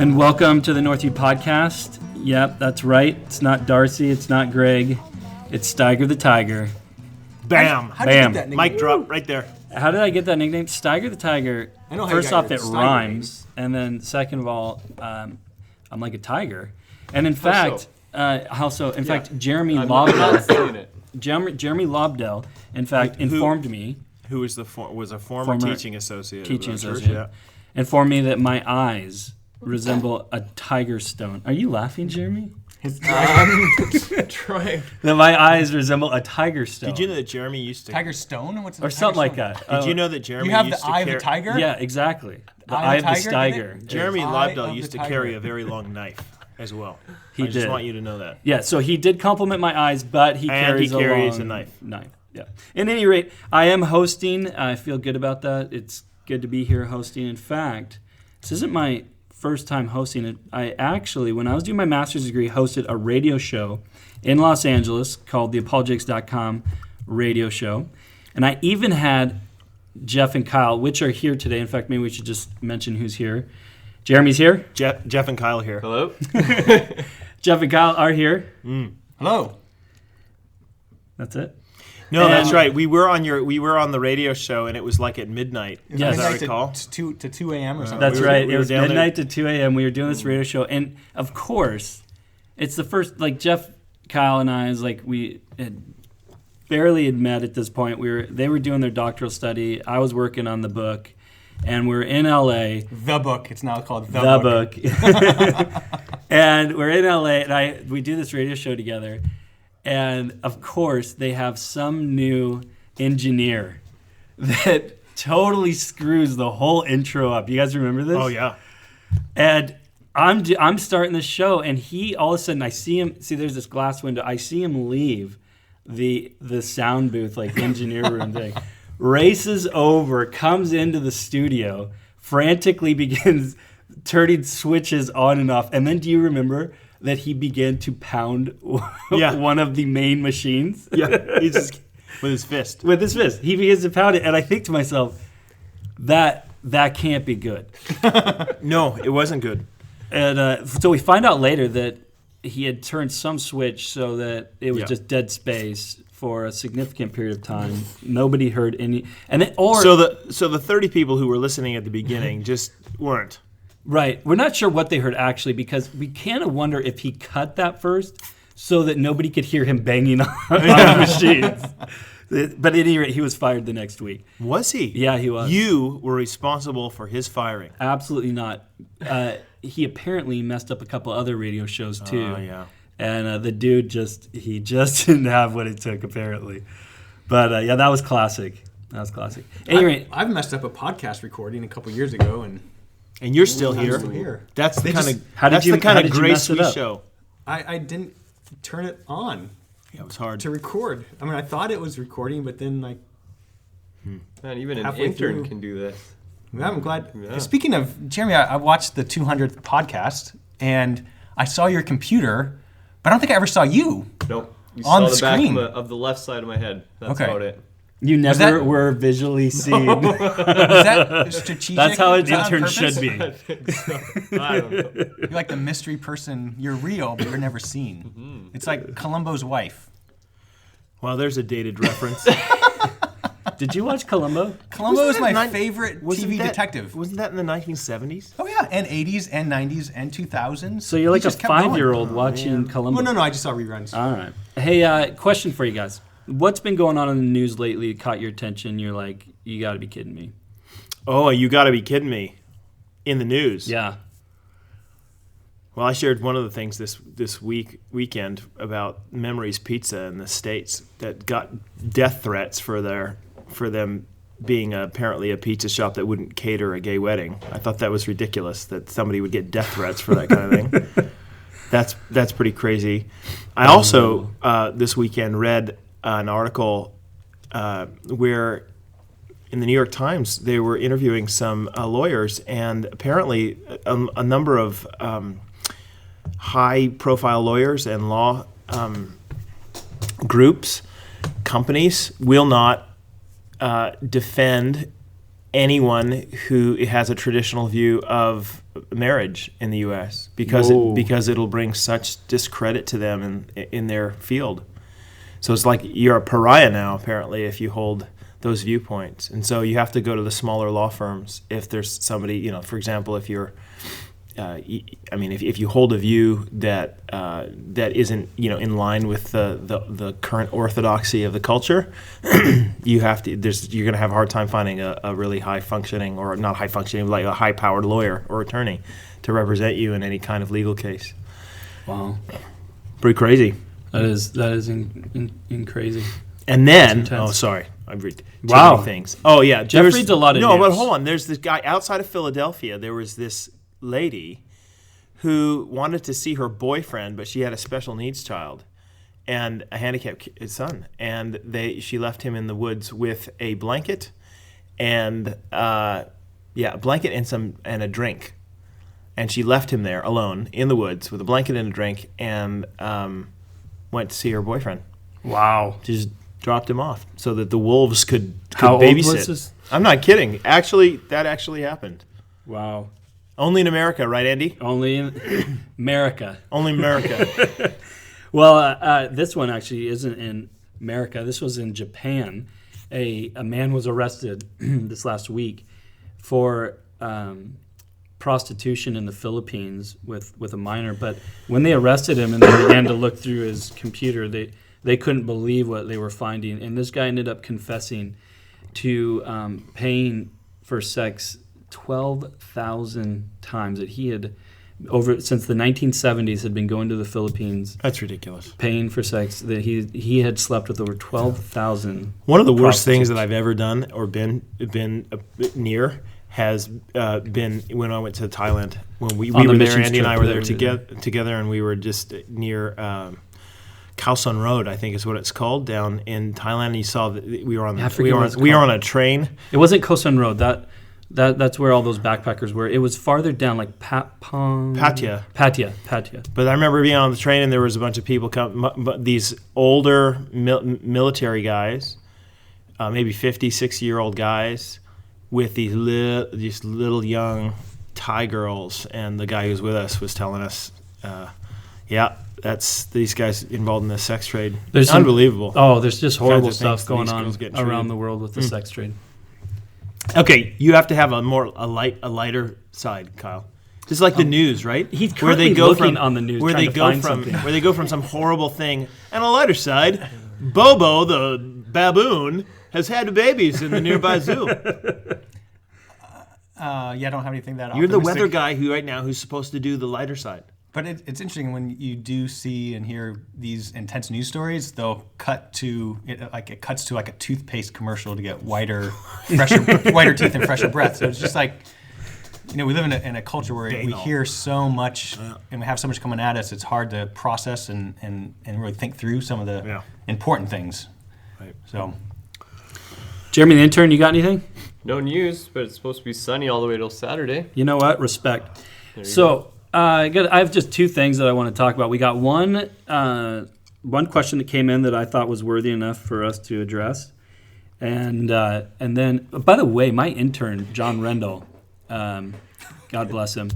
And welcome to the Northview Podcast. Yep, that's right. It's not Darcy. It's not Greg. It's Steiger the Tiger. Bam. How'd you get that nickname? Mic drop right there. How did I get that nickname? Steiger the Tiger. I know how First you got off, your it Steiger rhymes. And then second of all, I'm like a tiger. And in fact, Jeremy Lobdell. Jeremy Lobdell, in fact, informed me. Who was was a former teaching associate. Informed me that my eyes resemble a tiger stone. Are you laughing, Jeremy? Trying. That my eyes resemble a tiger stone. Did you know that Jeremy used to... Tiger stone? What's or something like that. Did you know that Jeremy you have used the to eye of the tiger? Yeah, exactly. The Eye eye of of the the tiger? Steiger. Jeremy Eye Lobdell of used the to tiger. carry a very long knife as well. He I just did. want you to know that. Yeah, so he did compliment my eyes, but he carries a long knife. Yeah. At any rate, I am hosting. I feel good about that. It's good to be here hosting. In fact, this isn't my first time hosting it. I actually, when I was doing my master's degree, hosted a radio show in Los Angeles called the Apologetics.com radio show. And I even had Jeff and Kyle, which are here today. In fact, maybe we should just mention who's here. Jeremy's here. Jeff and Kyle here. Hello? Jeff and Kyle are here. Hello. That's it. No, And- that's right. We were on the radio show, and it was like at midnight. Yes. As I Midnight recall. to 2 a.m. or something. That's we were- right. we It were was down there- midnight to 2 a.m. We were doing this radio show. And, of course, it's the first, like, Jeff, Kyle, and I, we had barely had met at this point. They were doing their doctoral study. I was working on the book. And we're in L.A. The book. It's now called The book. And we're in L.A. and we do this radio show together. And, of course, they have some new engineer that totally screws the whole intro up. You guys remember this? Oh, yeah. And I'm starting the show, and he, all of a sudden, I see him. See, there's this glass window. I see him leave the sound booth, like engineer room thing. Races over, comes into the studio, frantically begins turning switches on and off. And then do you remember that he began to pound one of the main machines? Yeah, he's just, with his fist. With his fist. He begins to pound it, and I think to myself, that can't be good. No, it wasn't good. And so we find out later that he had turned some switch so that it was just dead space for a significant period of time. Nobody heard any, so the 30 people who were listening at the beginning just weren't. Right. We're not sure what they heard actually, because we kind of wonder if he cut that first so that nobody could hear him banging on the machines. But at any rate, he was fired the next week. Was he? Yeah, he was. You were responsible for his firing. Absolutely not. He apparently messed up a couple other radio shows too. Oh, yeah. And the dude just didn't have what it took apparently. But that was classic. Anyway, I've messed up a podcast recording a couple years ago, and you're still here. I'm still here. That's the kind of how did you grace mess it we up? show. I didn't turn it on Yeah, it was hard. to record. I mean, I thought it was recording, but then Man, even an Halfway intern through. can do this. I'm glad. Yeah. Speaking of, Jeremy, I watched the 200th podcast, and I saw your computer, but I don't think I ever saw you. Nope. You On saw the the back screen. of the left side of my head. That's Okay. about it. you never that- were visually seen. Was that strategic? That's how an Was that on intern purpose? should be. I think so. I don't know. You're like the mystery person. You're real, but you're never seen. It's like Columbo's wife. Well, there's a dated reference. Did you watch Columbo? Columbo is Wasn't my that favorite Wasn't TV that- detective. Wasn't that in the 1970s? Oh yeah, and 80s and 90s and 2000s. So you're like He a just kept going. 5-year-old watching Columbo. Oh no, I just saw reruns. All right. Hey, question for you guys. What's been going on in the news lately that caught your attention? You're like, you got to be kidding me. Oh, you got to be kidding me. In the news. Yeah. Well, I shared one of the things this weekend about Memories Pizza in the States that got death threats for them being apparently a pizza shop that wouldn't cater a gay wedding. I thought that was ridiculous that somebody would get death threats for that kind of thing. That's pretty crazy. I also this weekend read an article where in the New York Times they were interviewing some lawyers, and apparently a number of high-profile lawyers and law groups, companies will not defend anyone who has a traditional view of marriage in the U.S. because it'll bring such discredit to them in their field. So it's like you're a pariah now, apparently, if you hold those viewpoints. And so you have to go to the smaller law firms if there's somebody, for example, if you're, if you hold a view that isn't, in line with the current orthodoxy of the culture, you're going to have a hard time finding a really high functioning, or not high functioning, like a high powered lawyer or attorney to represent you in any kind of legal case. Wow. Pretty crazy. That is in crazy. And then, sorry, I've read too many things. Oh yeah, Jeff reads a lot of news. But hold on. There's this guy outside of Philadelphia. There was this lady who wanted to see her boyfriend, but she had a special needs child and a handicapped son, and she left him in the woods with a blanket and a blanket and a drink, and she left him there alone in the woods with a blanket and a drink, and went to see her boyfriend. Wow. She just dropped him off so that the wolves could How babysit. old was this? I'm not kidding. That actually happened. Wow. Only in America, right, Andy? Only in America. Only America. Well, this one actually isn't in America. This was in Japan. A man was arrested this last week for prostitution in the Philippines with a minor. But when they arrested him and they began to look through his computer, they couldn't believe what they were finding. And this guy ended up confessing to paying for sex 12,000 times, that he had since the 1970s had been going to the Philippines. That's ridiculous. Paying for sex, that he had slept with over 12,000. One of the worst things that I've ever done or been near has been when I went to Thailand. When we were there, Andy and I were there together, and we were just near Khao San Road, I think is what it's called, down in Thailand. And you saw that we were on a train. It wasn't Khao San Road. That's where all those backpackers were. It was farther down, like Pattaya. Pattaya. But I remember being on the train, and there was a bunch of people these older military guys, maybe 50, 60-year-old guys, with these little young Thai girls. And the guy who was with us was telling us, that's these guys involved in the sex trade. It's unbelievable. There's just horrible stuff going on around the world with the sex trade. Okay, you have to have a lighter side, Kyle. Just like the news, right? He's currently looking on the news, where they go from some horrible thing, and a lighter side, Bobo the baboon has had babies in the nearby zoo. I don't have anything that. You're the weather guy who's supposed to do the lighter side. But it's interesting when you do see and hear these intense news stories. They'll cut to it cuts to like a toothpaste commercial to get whiter teeth and fresher breath. So it's just like, we live in a culture where we hear so much and we have so much coming at us. It's hard to process and really think through some of the important things. Right. So, Jeremy, the intern, you got anything? No news, but it's supposed to be sunny all the way till Saturday. You know what? Respect. So. I have just two things that I want to talk about. We got one question that came in that I thought was worthy enough for us to address, and then, by the way, my intern John Rendell, God bless him,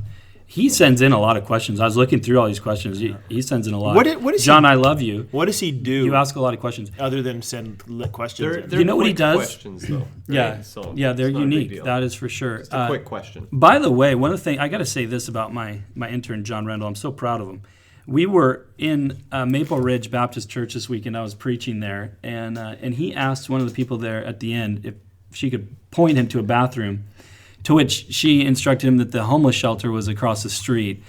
he sends in a lot of questions. I was looking through all these questions. He sends in a lot. What is John? I love you. What does he do? You ask a lot of questions other than send questions. They're you know what he does? Questions, though. Yeah, right? So they're unique. That is for sure. Just a quick question. By the way, one of the things I got to say this about my intern John Rendell. I'm so proud of him. We were in Maple Ridge Baptist Church this weekend. I was preaching there, and he asked one of the people there at the end if she could point him to a bathroom. To which she instructed him that the homeless shelter was across the street.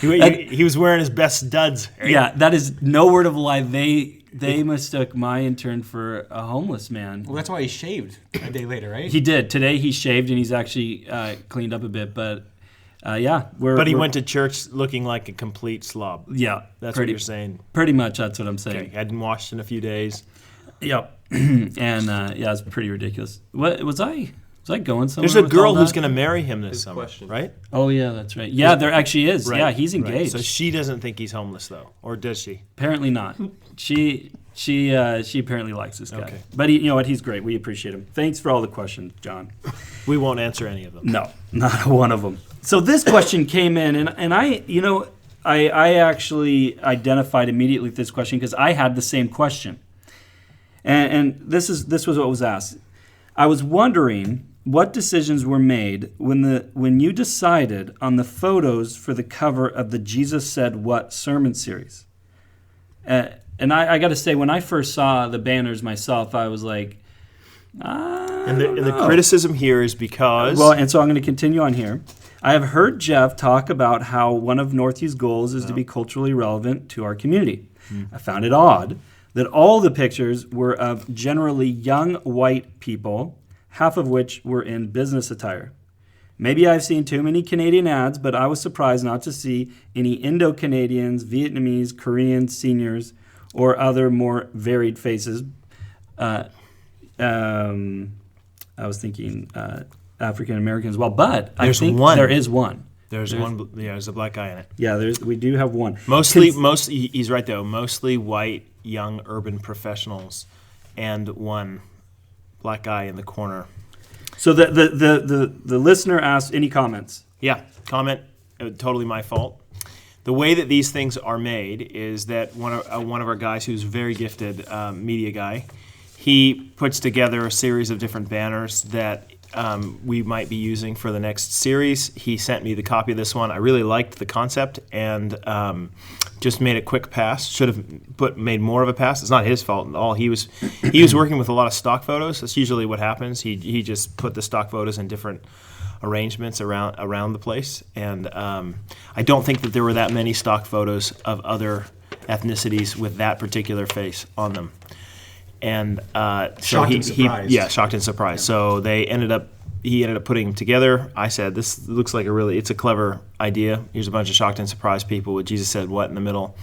He was wearing his best studs. Right? Yeah, that is no word of a lie. They mistook my intern for a homeless man. Well, that's why he shaved a day later, right? He did. Today he shaved and he's actually cleaned up a bit. But But he went to church looking like a complete slob. Yeah, that's what you're saying. Pretty much, that's what I'm saying. Okay. Hadn't washed in a few days. Yep, and it's pretty ridiculous. What was I? Was I going somewhere? There's a girl who's going to marry him this summer, right? Oh, yeah, that's right. Yeah, there actually is. Right. Yeah, he's engaged. Right. So she doesn't think he's homeless, though, or does she? Apparently not. She She apparently likes this guy. Okay. But you know what? He's great. We appreciate him. Thanks for all the questions, John. We won't answer any of them. No, not one of them. So this question came in, and I actually identified immediately with this question because I had the same question. And this was what was asked. I was wondering what decisions were made when you decided on the photos for the cover of the Jesus Said What sermon series. And I got to say, when I first saw the banners myself, I was like, And the criticism here is because... Well, and so I'm going to continue on here. I have heard Jeff talk about how one of Northview's goals is to be culturally relevant to our community. I found it odd that all the pictures were of generally young white people, half of which were in business attire. Maybe I've seen too many Canadian ads, but I was surprised not to see any Indo-Canadians, Vietnamese, Korean seniors, or other more varied faces. I was thinking African American as well, but I think there is one. There's one. Yeah, there's a black guy in it. Yeah, we do have one. He's right though. Mostly white, young, urban professionals, and one black guy in the corner. So the listener asked, any comments? Yeah, comment. Totally my fault. The way that these things are made is that one of our guys who's very gifted media guy, he puts together a series of different banners that we might be using for the next series. He sent me the copy of this one. I really liked the concept and just made a quick pass. Should have made more of a pass. It's not his fault at all. He was working with a lot of stock photos. That's usually what happens. He just put the stock photos in different arrangements around the place, and I don't think that there were that many stock photos of other ethnicities with that particular face on them. And so shocked and surprised. So he ended up putting them together. I said, this looks like it's a clever idea. Here's a bunch of shocked and surprised people with Jesus Said What in the middle.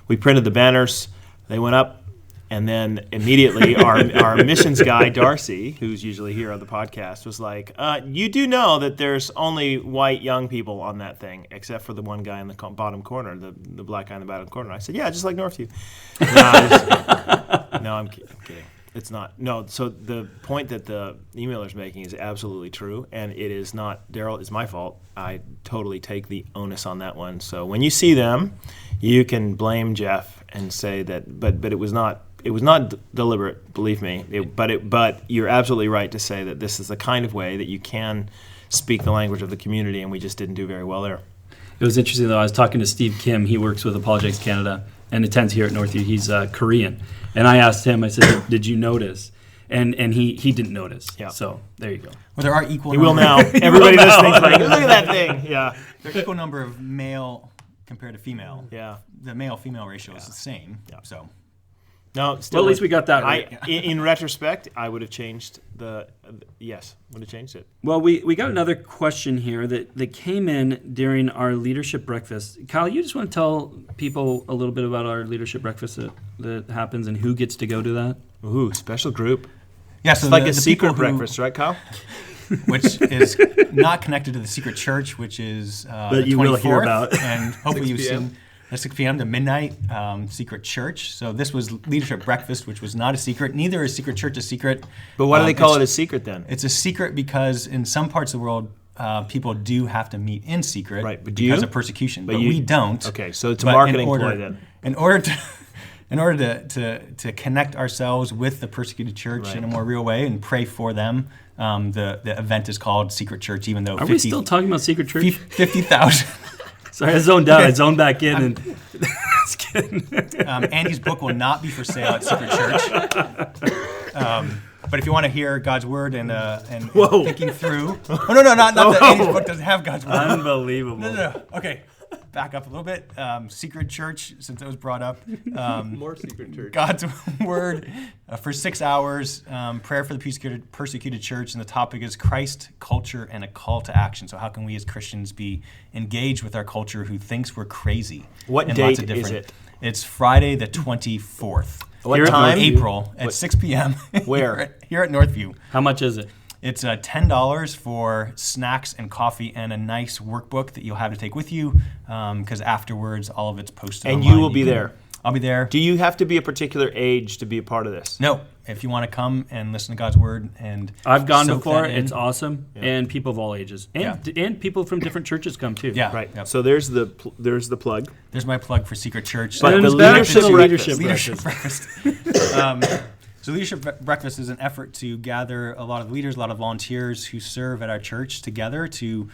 We printed the banners. They went up. And then immediately our missions guy, Darcy, who's usually here on the podcast, was like, you do know that there's only white young people on that thing, except for the one guy in the bottom corner, the black guy in the bottom corner. I said, yeah, just like Northview. No, I'm kidding. It's not. No, so the point that the emailer's making is absolutely true, and it is not, Daryl, it's my fault. I totally take the onus on that one. So when you see them, you can blame Jeff and say that, but it was not. It was not deliberate, believe me. But you're absolutely right to say that this is the kind of way that you can speak the language of the community, and we just didn't do very well there. It was interesting, though. I was talking to Steve Kim. He works with Apologetics Canada and attends here at Northview. He's Korean. And I asked him, I said, did you notice? And he didn't notice. Yeah. So there you go. Well, there are equal He will now. Everybody listening's like, look at that thing. Yeah. There's equal number of male compared to female. Yeah. The male-female ratio is the same. Yeah. So. No, still. Well, at least we got that right. In retrospect, I would have changed would have changed it. Well, we got another question here that came in during our leadership breakfast. Kyle, you just want to tell people a little bit about our leadership breakfast that happens and who gets to go to that? Ooh, special group. Yeah, so it's like a secret breakfast, right, Kyle? Which is not connected to the secret church, which is the 24th. Will hear about. And hopefully you've seen at 6 p.m. to midnight, secret church. So this was leadership breakfast, which was not a secret. Neither is secret church a secret. But why do they call it a secret then? It's a secret because in some parts of the world, people do have to meet in secret because of persecution. But we don't. Okay, so it's a marketing ploy then. In order to connect ourselves with the persecuted church in a more real way and pray for them, the event is called Secret Church, even though we still talking about Secret Church? 50,000. Sorry, I zoned out. I zoned back in. And just kidding. Andy's book will not be for sale at Secret Church. But if you want to hear God's word and thinking through, not that Andy's book doesn't have God's word. Unbelievable. No. Okay, back up a little bit. Secret Church, since it was brought up. More Secret Church. God's word for 6 hours. Prayer for the persecuted church, and the topic is Christ, culture, and a call to action. So how can we as Christians be engaged with our culture who thinks we're crazy? What date is it? It's Friday the 24th. What time? April at 6 p.m. Where? Here at Northview. How much is it? It's $10 for snacks and coffee and a nice workbook that you'll have to take with you because afterwards all of it's posted and online. you will be there. I'll be there. Do you have to be a particular age to be a part of this? No, if you want to come and listen to God's word and I've gone soak before. that in. It's awesome, and people of all ages, and people from different churches come too. Yeah, Right. Yep. So there's the plug. There's my plug for Secret Church. But And the it's back leadership to the breakfast. leadership breakfast. So Leadership Breakfast is an effort to gather a lot of leaders, a lot of volunteers who serve at our church together to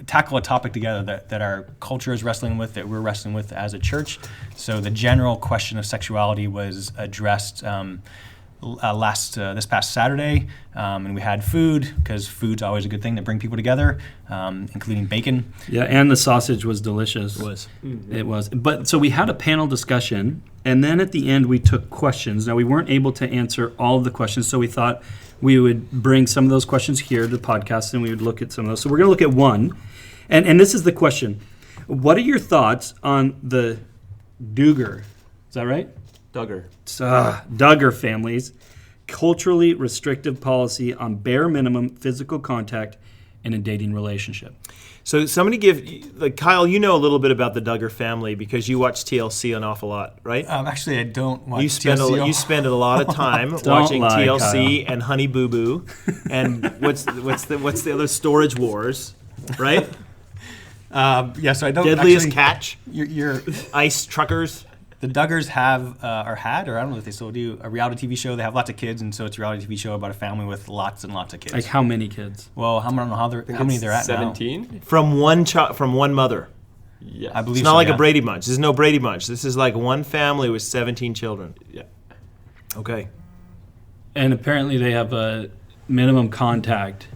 tackle a topic together that our culture is wrestling with, that we're wrestling with as a church. So the general question of sexuality was addressed this past Saturday, and we had food, because food's always a good thing to bring people together, including bacon. Yeah, and the sausage was delicious. It was. But so we had a panel discussion, and then at the end we took questions. Now we weren't able to answer all of the questions, so we thought we would bring some of those questions here to the podcast, and we would look at some of those. So we're going to look at one, and this is the question: what are your thoughts on the Duggar? Is that right? Duggar. Duggar families, culturally restrictive policy on bare minimum physical contact in a dating relationship. So somebody Kyle, you know a little bit about the Duggar family because you watch TLC an awwhile lot, right? Actually, I don't watch You spend a lot of time watching lie, TLC and Honey Boo Boo, and what's the other Storage Wars, right? So I don't. Deadliest actually, Catch, You're Ice Truckers. The Duggars have, or had, or I don't know if they still do, a reality TV show. They have lots of kids, and so it's a reality TV show about a family with lots and lots of kids. Like how many kids? Well, I don't know how many they're at 17? From one mother. Yes. now. I believe It's not so, like yeah. a Brady Bunch. This is no Brady Bunch. This is like one family with 17 children. Yeah. Okay. And apparently they have a minimum contact.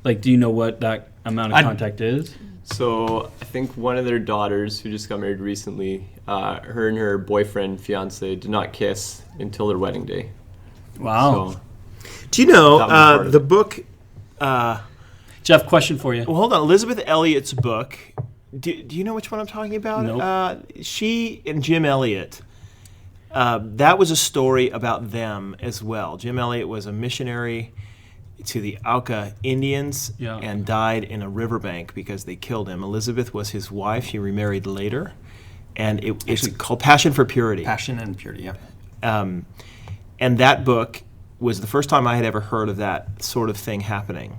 Like, do you know what that amount of contact is? So I think one of their daughters, who just got married recently, her and her boyfriend, fiance, did not kiss until their wedding day. Wow. So, Do you know That was part of the it. book? Jeff, question for you. Well, hold on. Elizabeth Elliot's book. Do you know which one I'm talking about? Nope. She and Jim Elliot. That was a story about them as well. Jim Elliot was a missionary to the Auca Indians and died in a riverbank because they killed him. Elizabeth was his wife. She remarried later. And it's called Passion for Purity. Passion and Purity, yeah. And that book was the first time I had ever heard of that sort of thing happening.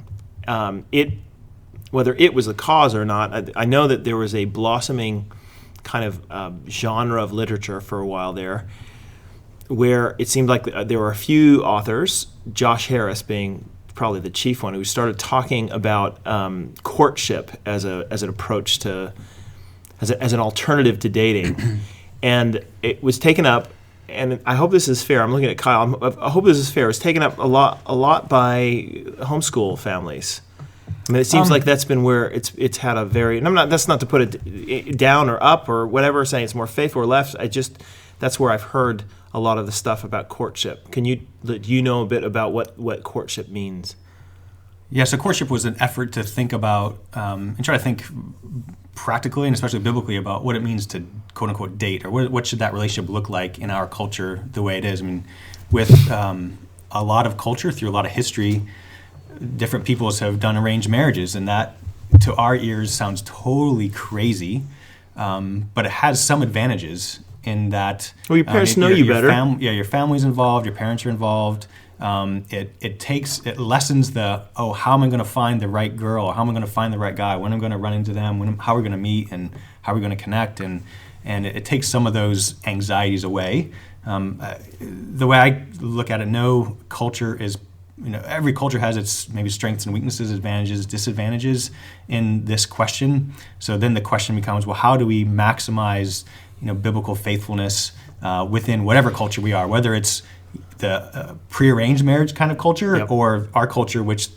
Whether it was the cause or not, I know that there was a blossoming kind of genre of literature for a while there, where it seemed like there were a few authors, Josh Harris being probably the chief one, who started talking about courtship as an approach to, as an alternative to dating, and it was taken up. And I hope this is fair. I'm looking at Kyle. I hope this is fair. It was taken up a lot by homeschool families. I mean, it seems like that's been where it's had a very. And that's not to put it down or up or whatever, saying it's more faithful or less. That's where I've heard a lot of the stuff about courtship. Do you know a bit about what courtship means? Yeah, so courtship was an effort to think about and try to think practically and especially biblically about what it means to quote unquote date, or what should that relationship look like in our culture the way it is. I mean, with a lot of culture, through a lot of history, different peoples have done arranged marriages, and that to our ears sounds totally crazy, but it has some advantages in that. Well, your parents know you better. Your family's involved, your parents are involved. It lessens the, how am I going to find the right girl? Or how am I going to find the right guy? When I'm going to run into them? How are we going to meet? And how are we going to connect? And it takes some of those anxieties away. The way I look at it, no culture is, every culture has its maybe strengths and weaknesses, advantages, disadvantages in this question. So then the question becomes, well, how do we maximize, biblical faithfulness within whatever culture we are, whether it's the prearranged marriage kind of culture or our culture, which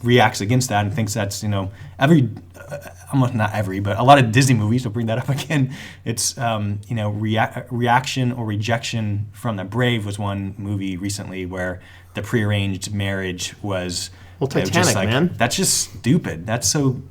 reacts against that and thinks that's, almost not every, but a lot of Disney movies, will bring that up again. It's, reaction or rejection from the Brave was one movie recently where the prearranged marriage was... Well, Titanic, man. That's just stupid. That's so,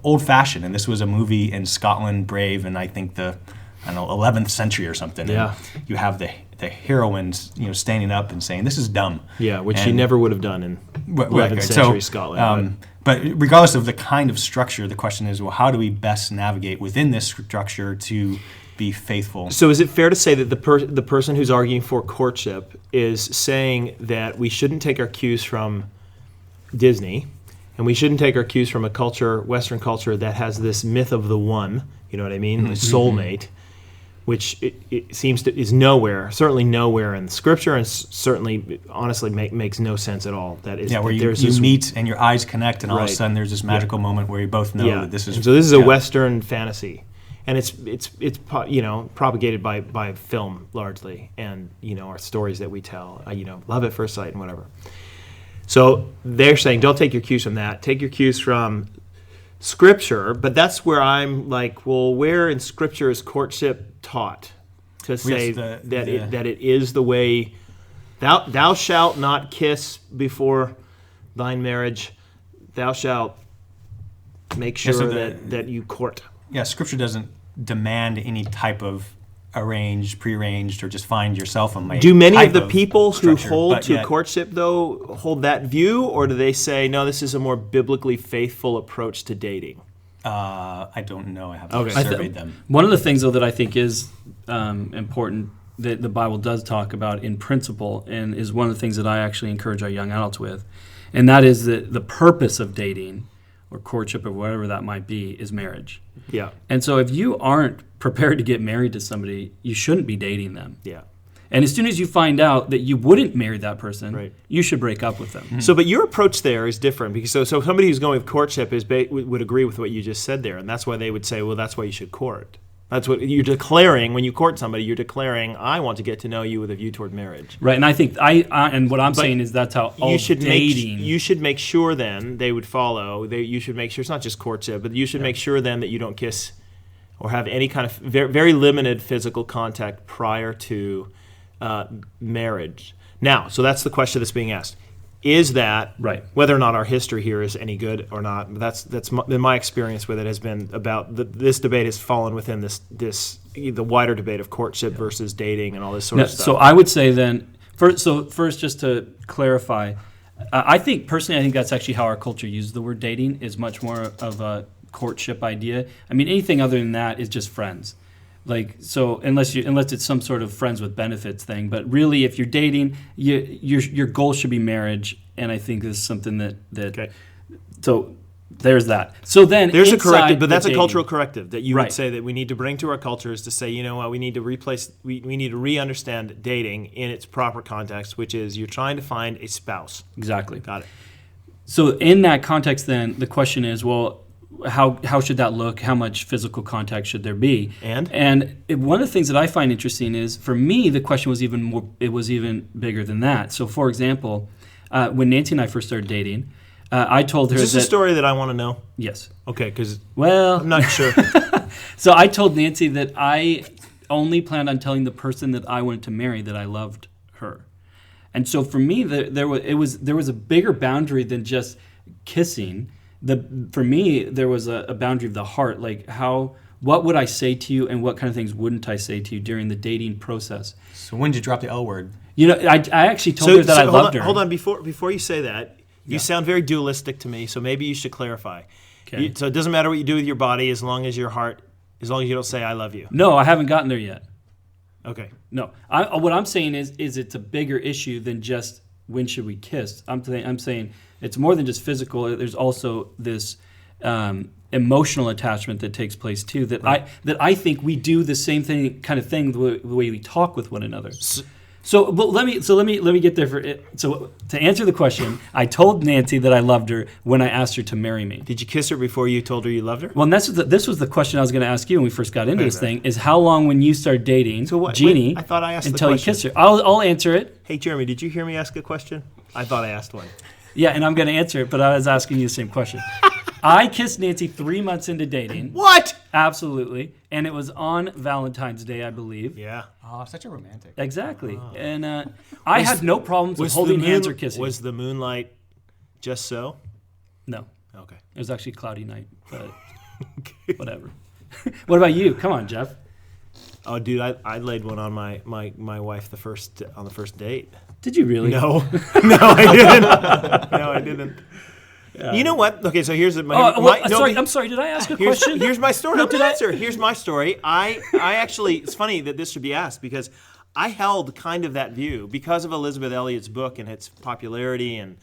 old-fashioned. And this was a movie in Scotland, Brave, and I think the 11th century or something. Yeah. And you have the heroines, standing up and saying, "This is dumb." Yeah, which she never would have done in 11th century Scotland. But regardless of the kind of structure, the question is, well, how do we best navigate within this structure to be faithful. So is it fair to say that the person who's arguing for courtship is saying that we shouldn't take our cues from Disney, and we shouldn't take our cues from a culture, Western culture, that has this myth of the one, you know what I mean, the soulmate, which it seems to is certainly nowhere in Scripture, and certainly, honestly, makes no sense at all. That is, where there's you this, meet and your eyes connect, and all of a Right. sudden there's this magical moment where you both know that this is. And so this is a Western fantasy, and it's propagated by film largely, and our stories that we tell, love at first sight and whatever. So they're saying, don't take your cues from that. Take your cues from Scripture. But that's where I'm like, well, where in Scripture is courtship taught to say that it is the way? Thou shalt not kiss before thine marriage. Thou shalt make sure that you court. Yeah, Scripture doesn't demand any type of prearranged, or just find yourself a mate. Do many of the people who hold to yet, courtship, though, hold that view, or do they say, no, this is a more biblically faithful approach to dating? I don't know. I haven't Okay. surveyed them. One of the things, though, that I think is important that the Bible does talk about in principle, and is one of the things that I actually encourage our young adults with, and that is that the purpose of dating or courtship or whatever that might be is marriage. Yeah. And so if you aren't prepared to get married to somebody, you shouldn't be dating them. Yeah. And as soon as you find out that you wouldn't marry that person, Right. you should break up with them. Mm-hmm. So, but your approach there is different, because so somebody who's going with courtship would agree with what you just said there, and that's why they would say, well, that's why you should court. That's what you're declaring when you court somebody. You're declaring, I want to get to know you with a view toward marriage. Right, and I think and what I'm saying is that's how all dating. You should make sure then they would follow. You should make sure it's not just courtship, but you should make sure then that you don't kiss or have any kind of very, very limited physical contact prior to marriage. Now, so that's the question that's being asked. Is that right? Whether or not our history here is any good or not, that's my experience with it has been about this debate has fallen within the wider debate of courtship versus dating and all this sort of stuff. So I would say then first just to clarify, I think that's actually how our culture uses the word dating, is much more of a courtship idea. I mean, anything other than that is just friends. Like, so unless it's some sort of friends with benefits thing, but really if you're dating, your goal should be marriage, and I think this is something that okay. So there's that. So then there's a corrective, but that's dating, a cultural corrective that you right. would say that we need to bring to our culture, is to say, you know what, we need to we need to re-understand dating in its proper context, which is you're trying to find a spouse. Exactly. Got it. So in that context, then the question is, well, how should that look? How much physical contact should there be? And one of the things that I find interesting is, for me, the question was even bigger than that. So, for example, when Nancy and I first started dating, I told her is this a story that I want to know? Yes. Okay, because I'm not sure. So I told Nancy that I only planned on telling the person that I wanted to marry that I loved her. And so for me, there was a bigger boundary than just kissing. For me, there was a boundary of the heart, like what would I say to you, and what kind of things wouldn't I say to you during the dating process. So when did you drop the L word? I actually told her that I loved her. Hold on, before you say that, you sound very dualistic to me, so maybe you should clarify. Okay. So it doesn't matter what you do with your body as long as your heart, as long as you don't say I love you. No, I haven't gotten there yet. Okay. No, what I'm saying is it's a bigger issue than just when should we kiss. I'm saying it's more than just physical. There's also this emotional attachment that takes place too. That I think we do the same kind of thing the way we talk with one another. So let me get there for it. So to answer the question, I told Nancy that I loved her when I asked her to marry me. Did you kiss her before you told her you loved her? Well, and this was the question I was going to ask you when we first got into this thing: is how long when you started dating Jeannie? I thought I asked until the you question. kissed her. I'll answer it. Hey, Jeremy, did you hear me ask a question? I thought I asked one. Yeah, and I'm going to answer it, but I was asking you the same question. I kissed Nancy 3 months into dating. What? Absolutely. And it was on Valentine's Day, I believe. Yeah. Oh, such a romantic. Exactly. Oh. And I had no problems with holding hands or kissing. Was the moonlight just so? No. Okay. It was actually a cloudy night, but whatever. What about you? Come on, Jeff. Oh, dude, I laid one on my wife on the first date. Did you really? No. No, I didn't. No, I didn't. You know what? Okay, so here's I'm sorry. Did I ask a question? Here's my story. No, I'm gonna answer. Here's my story. I actually, it's funny that this should be asked because I held kind of that view because of Elizabeth Elliot's book and its popularity, and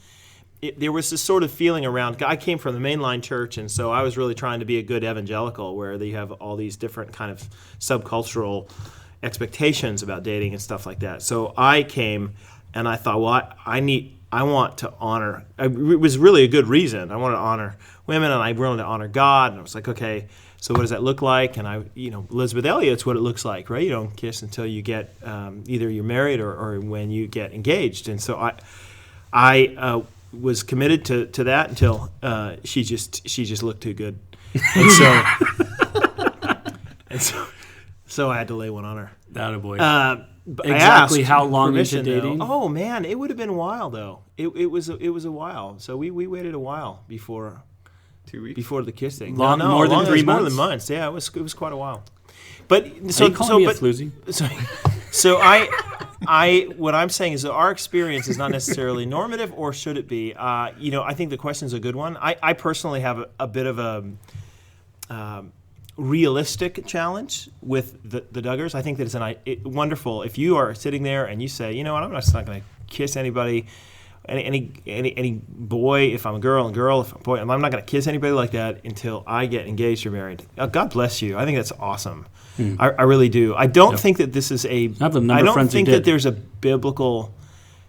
there was this sort of feeling around. I came from the mainline church, and so I was really trying to be a good evangelical, where you have all these different kind of subcultural expectations about dating and stuff like that. So I came, and I thought, well, I want to honor. It was really a good reason. I wanted to honor women, and I wanted to honor God. And I was like, okay, so what does that look like? And Elizabeth Elliot's what it looks like, right? You don't kiss until you get either you're married or when you get engaged. And so I was committed to that until she just looked too good, and so I had to lay one on her. That boy. Exactly how long into dating? Oh man, it would have been a while though. It was a while. So we waited a while before 2 weeks before the kissing. More than 3 months. More than months. Yeah, it was quite a while. But so are you calling me a floozy? So I what I'm saying is that our experience is not necessarily normative, or should it be? I think the question is a good one. I personally have a bit of a realistic challenge with the Duggars. I think that it's wonderful if you are sitting there and you say, you know what, I'm just not going to kiss anybody, any boy, if I'm a girl, and girl if I'm a boy, I'm not going to kiss anybody like that until I get engaged or married. God bless you. I think that's awesome. I really do. I don't think that this is I don't think that there's a biblical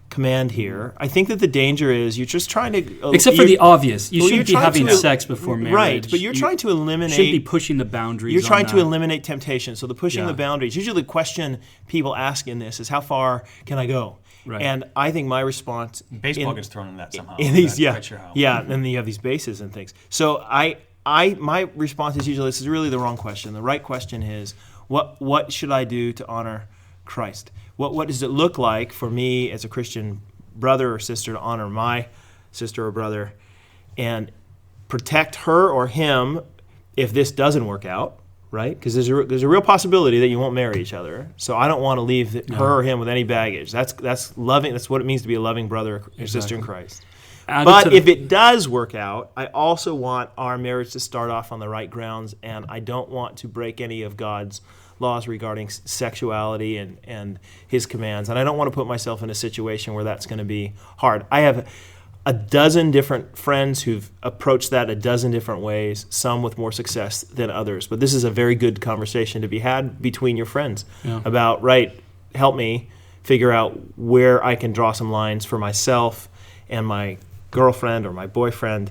command here. I think that the danger is you're just trying to... Except for the obvious. You shouldn't be having sex before marriage. Right, but you're trying to eliminate... You should be pushing the boundaries. You're trying to eliminate temptation. So the pushing the boundaries. Usually the question people ask in this is, how far can I go? Right. And I think my response... Baseball gets thrown in that somehow. In these, Quite sure how. Yeah, and then you have these bases and things. So my response is usually, this is really the wrong question. The right question is, what should I do to honor Christ? What does it look like for me as a Christian brother or sister to honor my sister or brother and protect her or him if this doesn't work out, right? Because there's a real possibility that you won't marry each other. So I don't want to leave her or him with any baggage. That's loving. That's what it means to be a loving brother or sister in Christ. But if it does work out, I also want our marriage to start off on the right grounds, and I don't want to break any of God's laws regarding sexuality and his commands. And I don't want to put myself in a situation where that's going to be hard. I have a dozen different friends who've approached that a dozen different ways, some with more success than others. But this is a very good conversation to be had between your friends about, help me figure out where I can draw some lines for myself and my girlfriend or my boyfriend,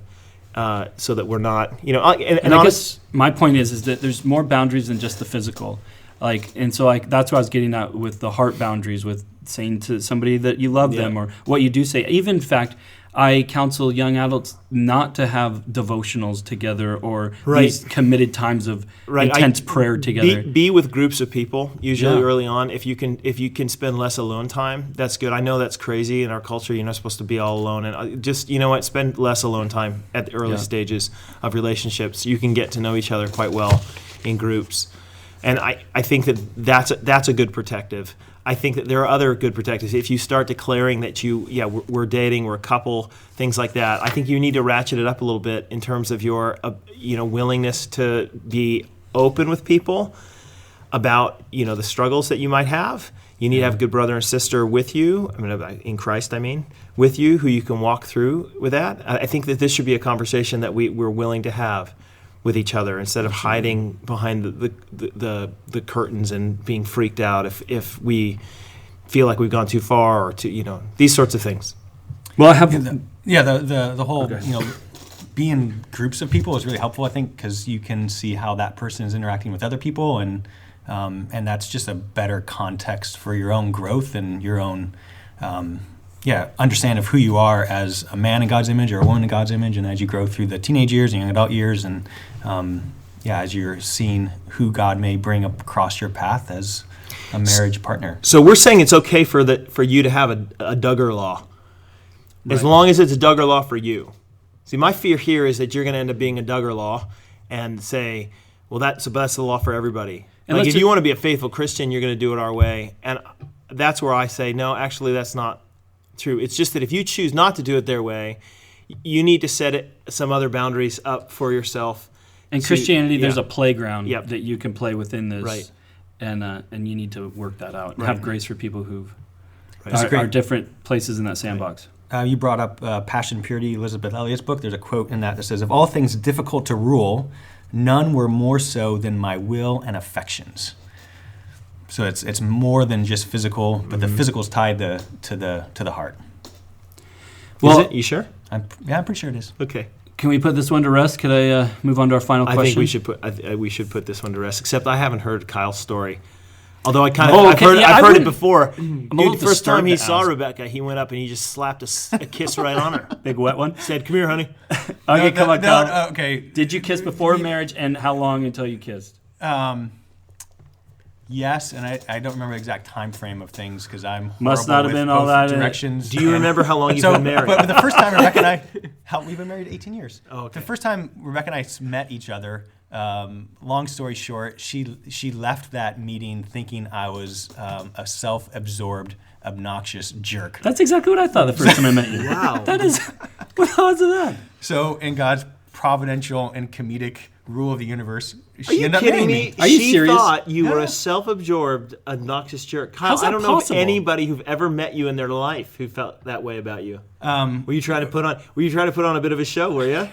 so that we're not, and I guess my point is that there's more boundaries than just the physical. That's what I was getting at with the heart boundaries, with saying to somebody that you love them or what you do say. Even, in fact, I counsel young adults not to have devotionals together or these committed times of intense prayer together. Be with groups of people, usually early on. If you can spend less alone time, that's good. I know that's crazy in our culture. You're not supposed to be all alone. And just, spend less alone time at the early stages of relationships. You can get to know each other quite well in groups. And I think that's a good protective. I think that there are other good protectives. If you start declaring that we're dating, we're a couple, things like that, I think you need to ratchet it up a little bit in terms of your willingness to be open with people about the struggles that you might have. You need to have a good brother and sister with you, in Christ, with you, who you can walk through with that. I think that this should be a conversation that we're willing to have with each other instead of hiding behind the curtains and being freaked out if we feel like we've gone too far or these sorts of things. Well, I have the whole being in groups of people is really helpful, I think, because you can see how that person is interacting with other people, and that's just a better context for your own growth and your own understand of who you are as a man in God's image or a woman in God's image, and as you grow through the teenage years and young adult years, and as you're seeing who God may bring across your path as a marriage partner. So we're saying it's okay for you to have a Duggar law, as long as it's a Duggar law for you. See, my fear here is that you're going to end up being a Duggar law and say, well, that's the law for everybody. And if you want to be a faithful Christian, you're going to do it our way. And that's where I say, no, actually, that's not true. It's just that if you choose not to do it their way, you need to set some other boundaries up for yourself. In Christianity, there's yeah. a playground Yep. that you can play within this, Right. And you need to work that out and Right. have grace for people who Right. are different places in that sandbox. You brought up Passion and Purity, Elizabeth Elliot's book. There's a quote in that says, "Of all things difficult to rule, none were more so than my will and affections." So it's more than just physical, but the physical is tied to the heart. Well, Is it? You sure? I'm pretty sure it is. Okay. can we put this one to rest? Could I move on to our final question? I think we should put this one to rest. Except I haven't heard Kyle's story. Although I've heard it before. Dude, first time he saw Rebecca, he went up and he just slapped a kiss right on her. Big wet one. Said, "Come here, honey." Okay, come on, Kyle. No, okay. Did you kiss before marriage, and how long until you kissed? Yes, and I don't remember the exact time frame of things because I'm Must horrible not have with been all both that in it. directions. Do you remember how long you've So, been married? but the first time Rebecca and we've been married 18 years. Oh, okay. The first time Rebecca and I met each other, long story short, she left that meeting thinking I was a self-absorbed, obnoxious jerk. That's exactly what I thought the first time I met you. Wow. That is, what the odds of that? So in God's providential and comedic rule of the universe, Are she you ended up kidding marrying me? Are you She serious? thought you were Yeah. a self-absorbed, obnoxious jerk. Kyle, How's that I don't know possible? of anybody who've ever met you in their life who felt that way about you. Were you trying to put on a bit of a show? Were you?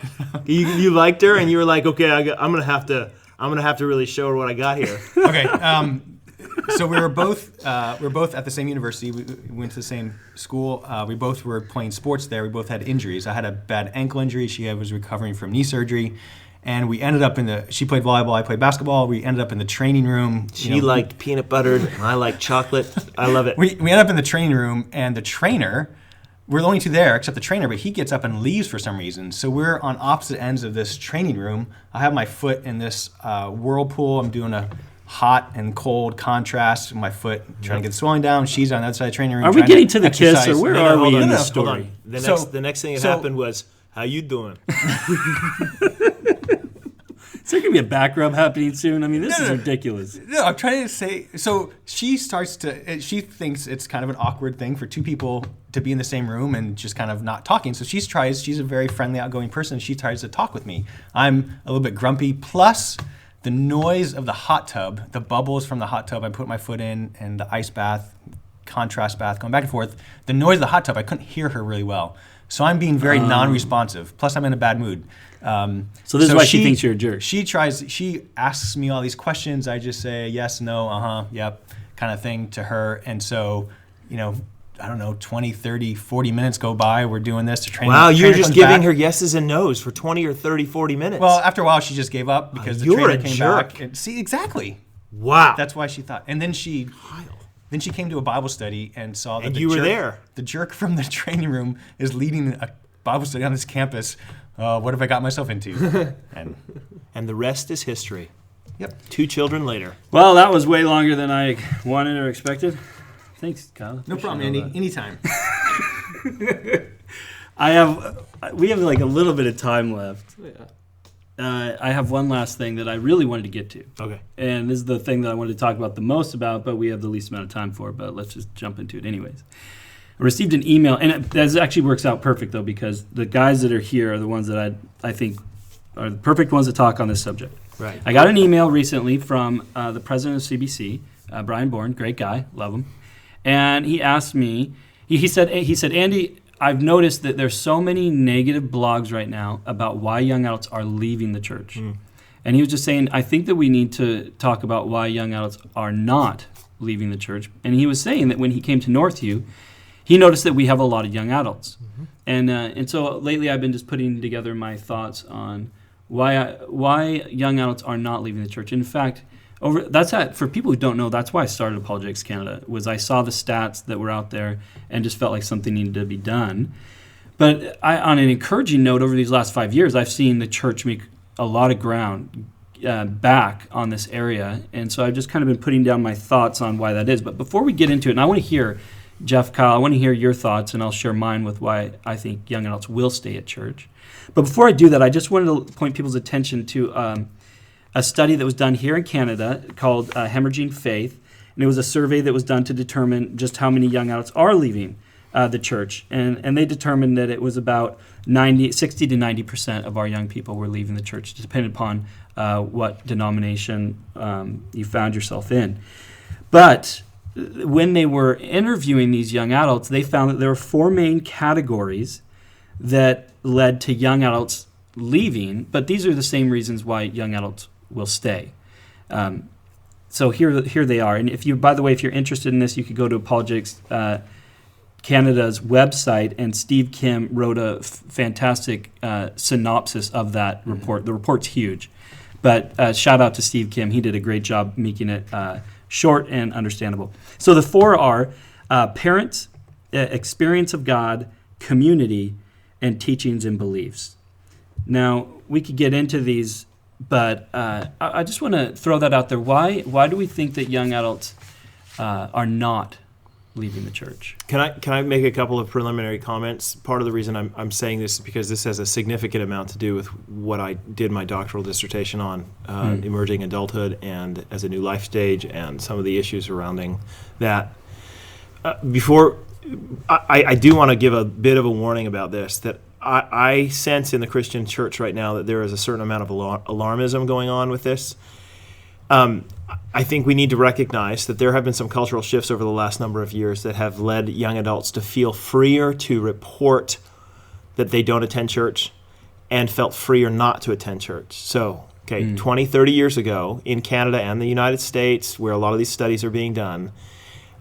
You liked her, and you were like, okay, I'm gonna have to really show her what I got here. Okay. So we were both at the same university. We went to the same school. We both were playing sports there. We both had injuries. I had a bad ankle injury. She was recovering from knee surgery. And we ended up she played volleyball, I played basketball. We ended up in the training room. She liked peanut butter, and I like chocolate. I love it. We ended up in the training room, and the trainer, we're the only two there except the trainer, but he gets up and leaves for some reason. So we're on opposite ends of this training room. I have my foot in this whirlpool. I'm doing a hot and cold contrast with my foot, trying to get the swelling down. She's on the other side of the training room. Are we trying getting to to the kiss, exercise. or where No, are hold we on, in no, this hold story? on. The next thing that happened was, "How you doing?" Is there going to be a back rub happening soon? I mean, this is ridiculous. No, I'm trying to say. So she thinks it's kind of an awkward thing for two people to be in the same room and just kind of not talking. So she's a very friendly, outgoing person. She tries to talk with me. I'm a little bit grumpy. Plus, the noise of the hot tub, the bubbles from the hot tub I put my foot in, and the ice bath, contrast bath, going back and forth. The noise of the hot tub, I couldn't hear her really well. So I'm being very non-responsive. Plus, I'm in a bad mood. So this is why she thinks you're a jerk. She asks me all these questions. I just say yes, no, yep, kind of thing to her. And so, I don't know, 20, 30, 40 minutes go by. We're doing this to train. Wow, you were trainer just comes giving back. her yeses and nos for 20 or 30, 40 minutes. Well, after a while, she just gave up because the you're trainer a came jerk. back. And, see, exactly. wow. That's why she thought. And then she came to a Bible study and saw that And you were there. The jerk from the training room is leading a Bible study on this campus. What have I got myself into? And the rest is history. Yep. 2 children later. Well, that was way longer than I wanted or expected. Thanks, Kyle. No problem, Andy. Anytime. We have like a little bit of time left. Yeah. I have one last thing that I really wanted to get to. Okay. And this is the thing that I wanted to talk about the most about, but we have the least amount of time for. But let's just jump into it anyways. I received an email, and that actually works out perfect, though, because the guys that are here are the ones that I think are the perfect ones to talk on this subject. Right. I got an email recently from the president of CBC, Brian Bourne, great guy, love him. And he asked me, he said, Andy, I've noticed that there's so many negative blogs right now about why young adults are leaving the church. And he was just saying, I think that we need to talk about why young adults are not leaving the church. And he was saying that when he came to Northview, he noticed that we have a lot of young adults. And so lately I've been just putting together my thoughts on why young adults are not leaving the church. In fact, for people who don't know, that's why I started Apologetics Canada, was I saw the stats that were out there and just felt like something needed to be done. But on an encouraging note, over these last 5 years, I've seen the church make a lot of ground back on this area. And so I've just kind of been putting down my thoughts on why that is. But before we get into it, and I want to hear, Jeff, Kyle, I want to hear your thoughts, and I'll share mine with why I think young adults will stay at church. But before I do that, I just wanted to point people's attention to a study that was done here in Canada called Hemorrhaging Faith. And it was a survey that was done to determine just how many young adults are leaving the church, and they determined that it was about 60 to 90% of our young people were leaving the church, depending upon what denomination you found yourself in. But when they were interviewing these young adults, they found that there were 4 main categories that led to young adults leaving, but these are the same reasons why young adults will stay. So here they are. And if you're interested in this, you could go to Apologetics Canada's website, and Steve Kim wrote a fantastic synopsis of that report. The report's huge, but shout out to Steve Kim. He did a great job making it short and understandable. So the 4 are parents, experience of God, community, and teachings and beliefs. Now, we could get into these, but I just want to throw that out there. Why do we think that young adults are not leaving the church? Can I make a couple of preliminary comments? Part of the reason I'm saying this is because this has a significant amount to do with what I did my doctoral dissertation on, emerging adulthood and as a new life stage, and some of the issues surrounding that. Before, I do want to give a bit of a warning about this, that I sense in the Christian church right now that there is a certain amount of alarmism going on with this. I think we need to recognize that there have been some cultural shifts over the last number of years that have led young adults to feel freer to report that they don't attend church and felt freer not to attend church. So, 20, 30 years ago in Canada and the United States, where a lot of these studies are being done,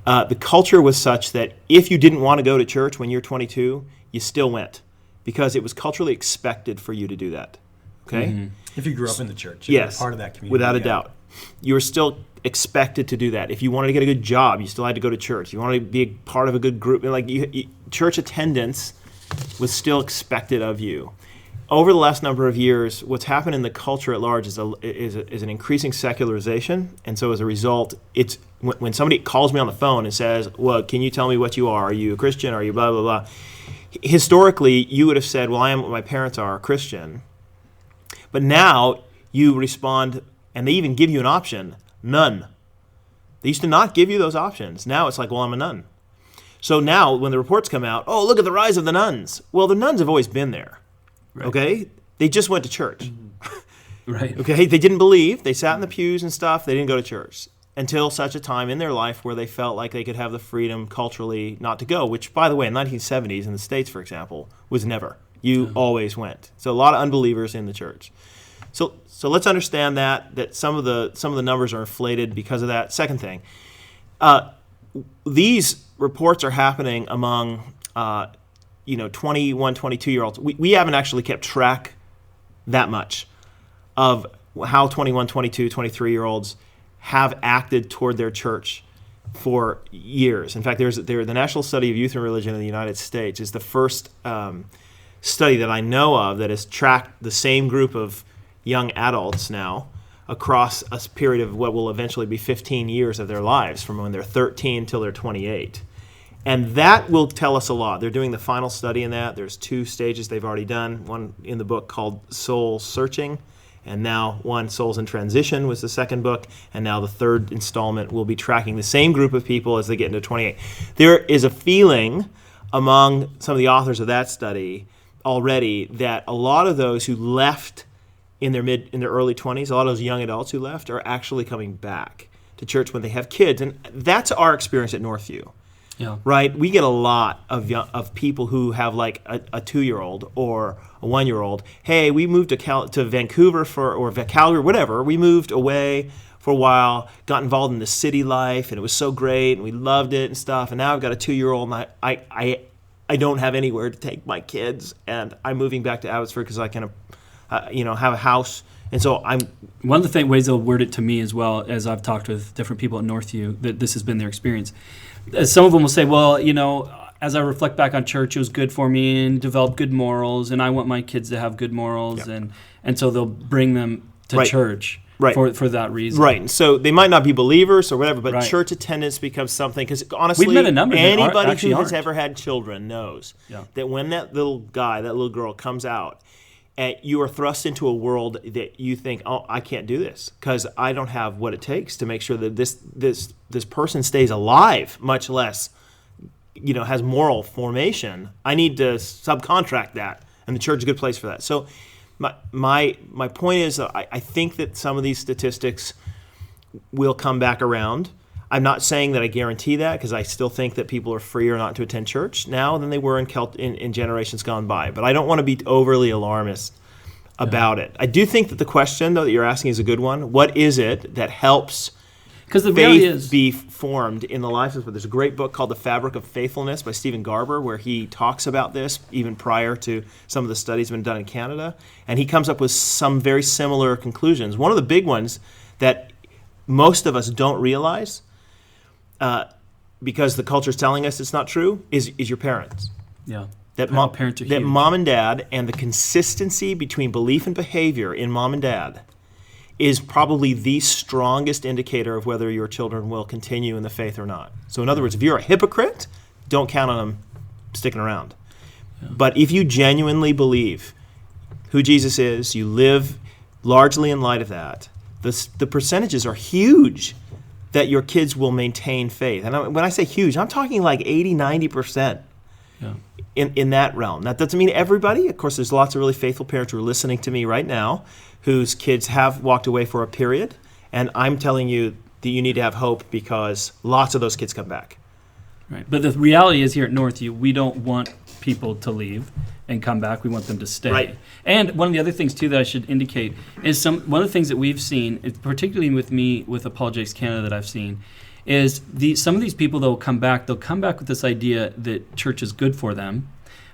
the culture was such that if you didn't want to go to church when you're 22, you still went, because it was culturally expected for you to do that. Okay? Mm-hmm. If you grew up in the church, yes, you're part of that community. Without a doubt. You were still expected to do that. If you wanted to get a good job, you still had to go to church. If you wanted to be a part of a good group, church attendance was still expected of you. Over the last number of years, what's happened in the culture at large is an increasing secularization, and so as a result, it's when somebody calls me on the phone and says, "Well, can you tell me what you are? Are you a Christian? Are you blah blah blah?" Historically, you would have said, "Well, I am what my parents are, a Christian," but now you respond. And they even give you an option, none. They used to not give you those options. Now it's like, well, I'm a nun. So now when the reports come out, oh, look at the rise of the nuns. Well, the nuns have always been there, right. Okay? They just went to church. Right. Okay? They didn't believe. They sat in the pews and stuff. They didn't go to church until such a time in their life where they felt like they could have the freedom culturally not to go, which, by the way, in the 1970s in the States, for example, was never. You always went. So a lot of unbelievers in the church. So let's understand that some of the numbers are inflated because of that. Second thing, these reports are happening among 21, 22-year-olds. We haven't actually kept track that much of how 21, 22, 23-year-olds have acted toward their church for years. In fact, the National Study of Youth and Religion in the United States is the first study that I know of that has tracked the same group of young adults now across a period of what will eventually be 15 years of their lives, from when they're 13 till they're 28. And that will tell us a lot. They're doing the final study in that. There's 2 stages they've already done, one in the book called Soul Searching, and now one, Souls in Transition, was the second book, and now the 3rd installment will be tracking the same group of people as they get into 28. There is a feeling among some of the authors of that study already that a lot of those who left in their early 20s, a lot of those young adults who left are actually coming back to church when they have kids, and that's our experience at Northview. Yeah. Right? We get a lot of people who have like a 2-year-old or a 1-year-old. Hey, we moved to Vancouver or Calgary, whatever. We moved away for a while, got involved in the city life, and it was so great, and we loved it and stuff. And now I've got a 2-year-old, and I don't have anywhere to take my kids, and I'm moving back to Abbotsford because I can have a house. And so one of the ways they'll word it to me, as well as I've talked with different people at Northview, that this has been their experience. Some of them will say, well, as I reflect back on church, it was good for me and developed good morals, and I want my kids to have good morals. Yep. And so they'll bring them to church for that reason. Right. And so they might not be believers or whatever, but church attendance becomes something, because honestly, we've met a number anybody who has ever had children knows that when that little girl comes out, you are thrust into a world that you think, oh, I can't do this because I don't have what it takes to make sure that this person stays alive, much less has moral formation, I need to subcontract that, and the church is a good place for that. So my point is that I think that some of these statistics will come back around. I'm not saying that I guarantee that, because I still think that people are freer not to attend church now than they were in generations gone by. But I don't want to be overly alarmist about it. I do think that the question, though, that you're asking is a good one. What is it that helps faith be formed in the lives of people? There's a great book called The Fabric of Faithfulness by Stephen Garber, where he talks about this even prior to some of the studies that have been done in Canada. And he comes up with some very similar conclusions. One of the big ones that most of us don't realize, because the culture is telling us it's not true, is your parents. Yeah. Parents are huge. Mom and dad, and the consistency between belief and behavior in mom and dad is probably the strongest indicator of whether your children will continue in the faith or not. So in other words, if you're a hypocrite, don't count on them sticking around. Yeah. But if you genuinely believe who Jesus is, you live largely in light of that, the percentages are huge that your kids will maintain faith. And when I say huge, I'm talking like 80, 90%. Yeah. In that realm. That doesn't mean everybody. Of course, there's lots of really faithful parents who are listening to me right now whose kids have walked away for a period, and I'm telling you that you need to have hope, because lots of those kids come back. Right. But the reality is, here at Northview, we don't want people to leave and come back. We want them to stay. Right. And one of the other things, too, that I should indicate is one of the things that we've seen, particularly with me, with Apologetics Canada, that I've seen, is some of these people that will come back, they'll come back with this idea that church is good for them,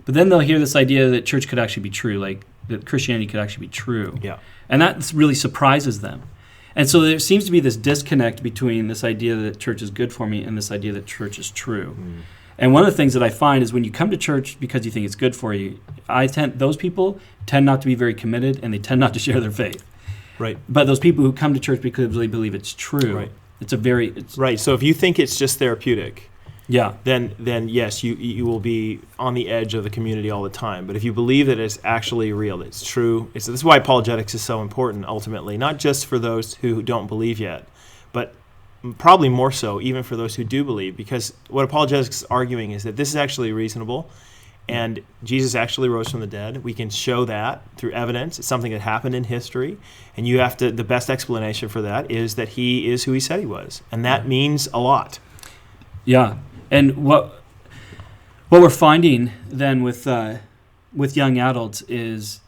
but then they'll hear this idea that church could actually be true, like that Christianity could actually be true. Yeah. And that really surprises them. And so there seems to be this disconnect between this idea that church is good for me and this idea that church is true. Mm. And one of the things that I find is when you come to church because you think it's good for you, those people tend not to be very committed, and they tend not to share their faith. Right. But those people who come to church because they believe it's true, right. It's right. So if you think it's just therapeutic, yeah, then yes, you will be on the edge of the community all the time. But if you believe that it's actually real, it's true. This is why apologetics is so important ultimately, not just for those who don't believe yet, but probably more so even for those who do believe, because what apologetics is arguing is that this is actually reasonable, and Jesus actually rose from the dead. We can show that through evidence. It's something that happened in history, and the best explanation for that is that he is who he said he was, and that means a lot. Yeah, and what we're finding then with young adults is,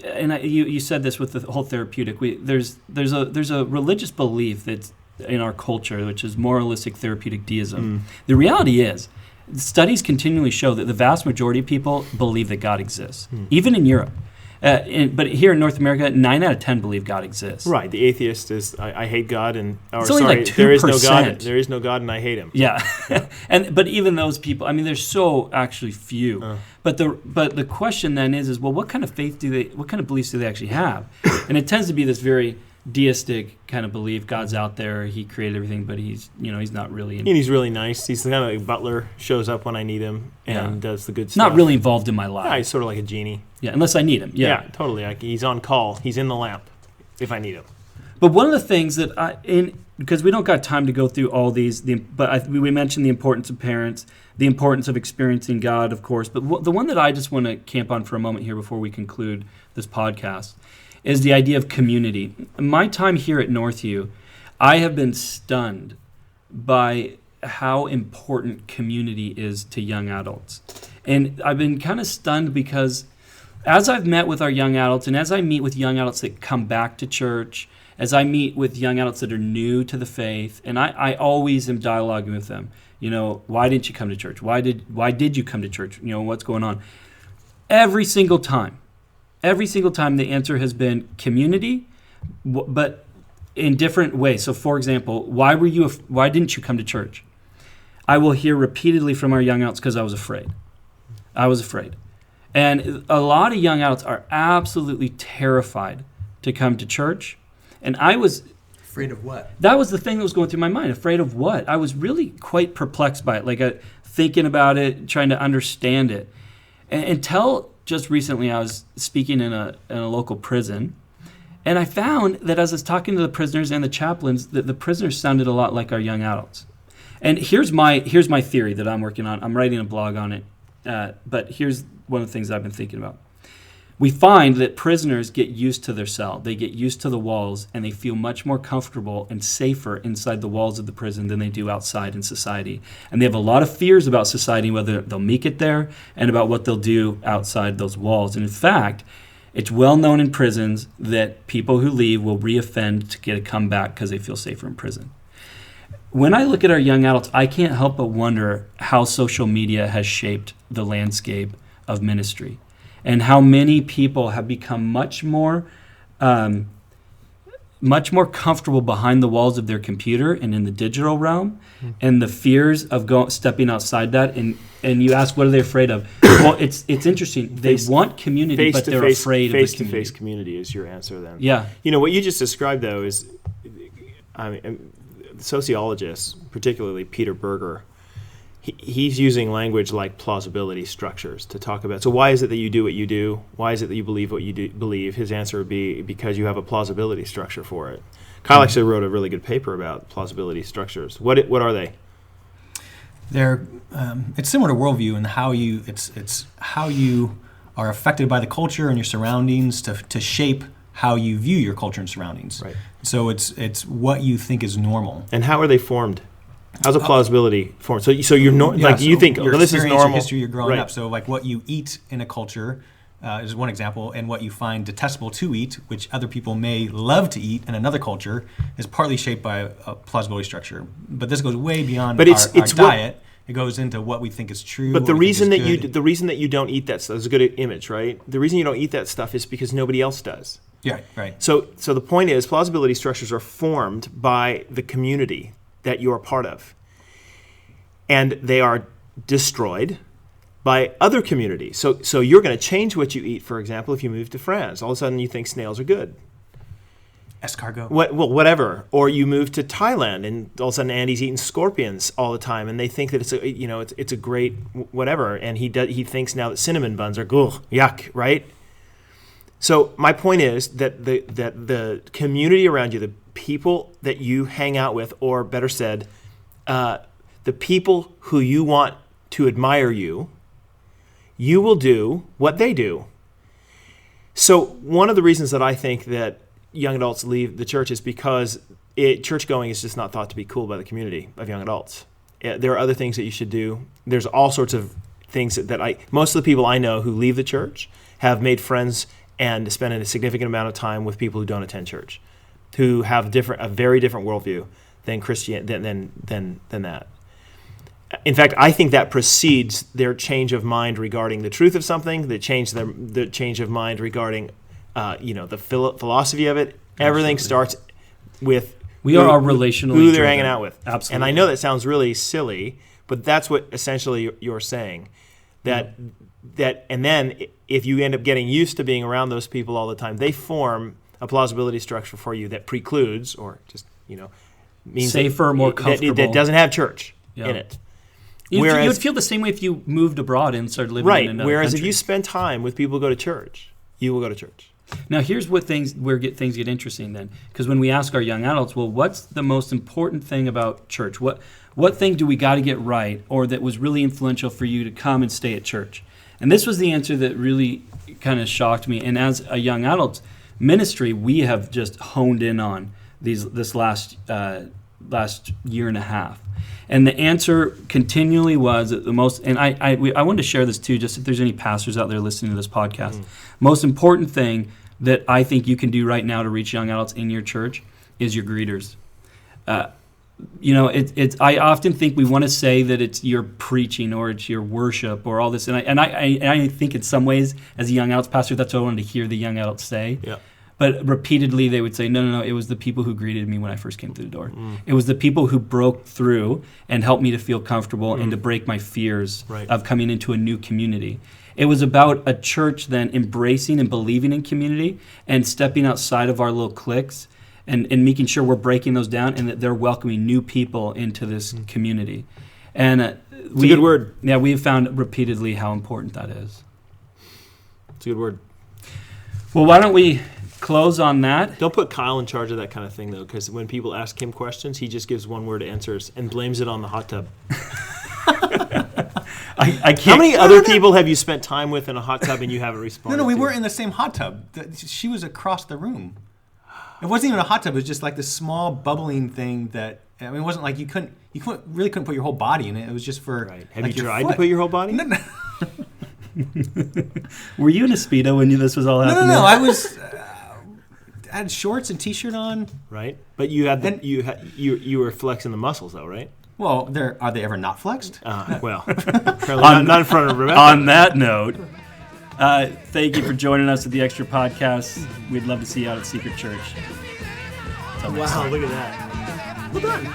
and you said this with the whole therapeutic. There's a religious belief that's in our culture, which is moralistic therapeutic deism. The reality is, studies continually show that the vast majority of people believe that God exists, even in Europe. But here in North America, 9 out of 10 believe God exists. Right. The atheist is, I hate God, it's only like 2%. There is no God. There is no God, and I hate him. Yeah. But even those people, I mean, there's so actually few. But the question then is well, what kind of what kind of beliefs do they actually have? And it tends to be this very deistic kind of belief. God's out there, he created everything, but he's not really. And he's really nice. He's the kind of like butler, shows up when I need him and does the good stuff. Not really involved in my life. Yeah, he's sort of like a genie. Yeah, unless I need him. Yeah, totally. Like, he's on call. He's in the lamp if I need him. But one of the things that because we don't got time to go through all these, we mentioned the importance of parents, the importance of experiencing God, of course. But the one that I just want to camp on for a moment here before we conclude this podcast is the idea of community. My time here at Northview, I have been stunned by how important community is to young adults. And I've been kind of stunned because as I've met with our young adults, and as I meet with young adults that come back to church, as I meet with young adults that are new to the faith, and I always am dialoguing with them. Why didn't you come to church? Why did you come to church? What's going on? Every single time the answer has been community, but in different ways. So for example, why didn't you come to church? I will hear repeatedly from our young adults, because I was afraid. And a lot of young adults are absolutely terrified to come to church. And I was... Afraid of what? That was the thing that was going through my mind. Afraid of what? I was really quite perplexed by it, thinking about it, trying to understand it. Until just recently, I was speaking in a local prison, and I found that as I was talking to the prisoners and the chaplains, that the prisoners sounded a lot like our young adults. And here's my theory that I'm working on. I'm writing a blog on it. But here's one of the things I've been thinking about. We find that prisoners get used to their cell. They get used to the walls, and they feel much more comfortable and safer inside the walls of the prison than they do outside in society. And they have a lot of fears about society, whether they'll make it there, and about what they'll do outside those walls. And in fact, it's well known in prisons that people who leave will reoffend to get a comeback because they feel safer in prison. When I look at our young adults, I can't help but wonder how social media has shaped the landscape of ministry, and how many people have become much more comfortable behind the walls of their computer and in the digital realm, and the fears of stepping outside that. And you ask, what are they afraid of? Well, it's interesting. They want community, but they're afraid of the community. Face-to-face community is your answer then. Yeah. What you just described, though, is, sociologists, particularly Peter Berger, he's using language like plausibility structures to talk about. So why is it that you do what you do? Why is it that you believe what you believe? His answer would be because you have a plausibility structure for it. Kyle actually wrote a really good paper about plausibility structures. What are they? They're it's similar to worldview and how you it's how you are affected by the culture and your surroundings to shape how you view your culture and surroundings. Right. So it's what you think is normal. And how are they formed? How's a plausibility formed? So you're you think your this is experience, normal. your history, you're growing Right. up. So like what you eat in a culture is one example, and what you find detestable to eat, which other people may love to eat in another culture, is partly shaped by a plausibility structure. But this goes way beyond our diet. It goes into what we think is true. But the reason that you don't eat that stuff is a good image, right? The reason you don't eat that stuff is because nobody else does. Yeah, right. So the point is, plausibility structures are formed by the community that you're a part of, and they are destroyed by other communities. So you're going to change what you eat. For example, if you move to France, all of a sudden you think snails are good. Escargot. Whatever. Or you move to Thailand, and all of a sudden Andy's eating scorpions all the time, and they think that it's a great whatever, and he thinks now that cinnamon buns are yuck, right? So my point is that the community around you, the people that you hang out with, or better said, the people who you want to admire you will do what they do. So one of the reasons that I think that young adults leave the church is because church going is just not thought to be cool by the community of young adults. There are other things that you should do. There's all sorts of things that most of the people I know who leave the church have made friends and spend a significant amount of time with people who don't attend church, who have a very different worldview than than that. In fact, I think that precedes their change of mind regarding the truth of something, the change of mind regarding the philosophy of it. Everything starts with we are relationally who they're hanging out with. Absolutely. And I know that sounds really silly, but that's what essentially you're saying. That and then if you end up getting used to being around those people all the time, they form a plausibility structure for you that precludes, or just means safer, more comfortable, that doesn't have church in it. You would feel the same way if you moved abroad and started living in another Whereas country. if you spend time with people who go to church, you will go to church. Now, here's where things get interesting then, because when we ask our young adults, well, what's the most important thing about church? What thing do we got to get right, or that was really influential for you to come and stay at church? And this was the answer that really kind of shocked me. And as a young adult ministry, we have just honed in on this last year and a half. And the answer continually was that the most, and I wanted to share this too, just if there's any pastors out there listening to this podcast. Most important thing that I think you can do right now to reach young adults in your church is your greeters. I often think we want to say that it's your preaching or it's your worship or all this, and I think in some ways as a young adults pastor, that's what I wanted to hear the young adults say. Yeah. But repeatedly they would say, no, it was the people who greeted me when I first came through the door. It was the people who broke through and helped me to feel comfortable and to break my fears of coming into a new community. It was about a church then embracing and believing in community and stepping outside of our little cliques and making sure we're breaking those down and that they're welcoming new people into this community. And it's a good word. Yeah, we have found repeatedly how important that is. It's a good word. Well, why don't we close on that. Don't put Kyle in charge of that kind of thing, though, because when people ask him questions, he just gives one-word answers and blames it on the hot tub. I can't. How many other people have you spent time with in a hot tub and you haven't responded No, we to? weren't in the same hot tub. She was across the room. It wasn't even a hot tub. It was just like this small bubbling thing that, I mean, it wasn't like you really couldn't put your whole body in it. It was just for Right. Have like you your tried foot. to put your whole body? No, no, Were you in a Speedo when this was all happening? no. I was. I had shorts and t-shirt on. Right, but you had And- you were flexing the muscles, though, right? Well, are they ever not flexed? Well, apparently not in front of Rebecca. On that note, thank you for joining us at the Extra Podcast. We'd love to see you out at Secret Church. Until next time. Wow, look at that. Well done.